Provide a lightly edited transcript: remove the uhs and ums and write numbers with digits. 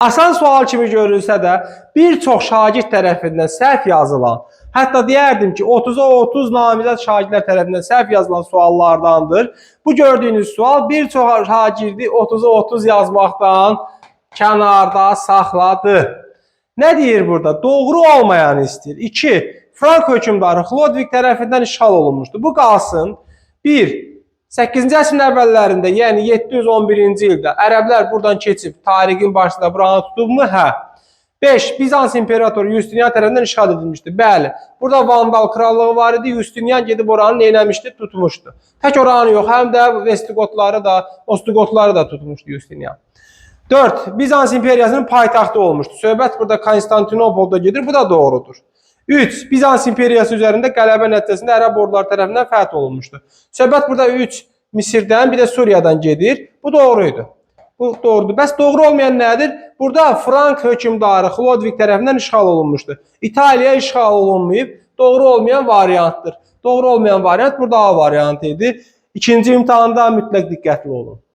Asan sual kimi görülsə də, bir çox şagird tərəfindən səhv yazılan, hətta deyərdim ki, 30'a 30 namizəd şagirdlər tərəfindən səhv yazılan suallardandır. Bu gördüyünüz sual bir çox şagirdi 30'a 30 yazmaqdan kənarda saxladı. Nə deyir burada? Doğru olmayanı istəyir. 2. Frank hökmdarı Xlodvig tərəfindən işğal olunmuşdur. Bu qalsın. 1. 8-ci əsrin əvvəllərində, yəni 711-ci ildə ərəblər buradan keçib tarihin başında buranı tutubmu? Hə. 5. Bizans imperatoru Justinian tərəfindən işğal edilmişdir. Bəli. Burada Vandal krallığı var idi. Justinian gedib oranı neyləmişdi? Tutmuşdu. Tək oranı yox, həm də Vestigotları da, Ostigotları da tutmuşdu Justinian. 4. Bizans imperiyasının paytaxtı olmuşdu. Söhbət burada Konstantinopolda gedir. Bu da doğrudur. 3. Bizans imperiyası üzərində qələbə nəticəsində ərəb orduları tərəfindən fəth olunmuşdu. Söhbət burada 3. Misirdən, bir də Suriyadan gedir. Bu doğruydu. Bu doğrudur. Bəs doğru olmayan nədir? Burada Frank hökmdarı Xlodvig tərəfindən işğal olunmuşdu. İtaliya işğal olunmayıb. Doğru olmayan variantdır. Doğru olmayan variant burada A variantı idi. İkinci imtahanda mütləq diqqətli olun.